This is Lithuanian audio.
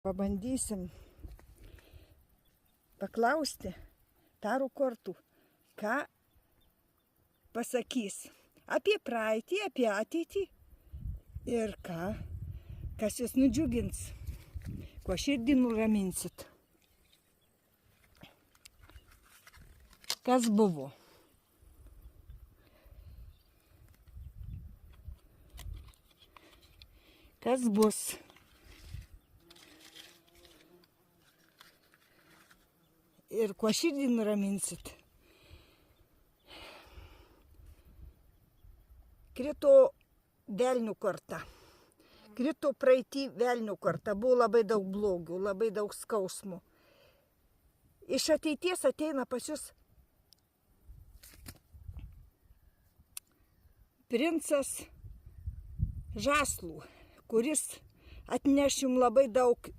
Pabandysim paklausti tarų kortų, ką pasakys apie praeitį, apie ateitį ir kas jūs nudžiugins, kuo širdį nuraminsit. Kas buvo? Kas bus? Ir kuo širdį nuraminsit. Krito velnių korta. Krito praeitį velnių korta. Buvo labai daug blogių, labai daug skausmų. Iš ateities ateina pas jūs princas žąslų, kuris atneš jums labai daug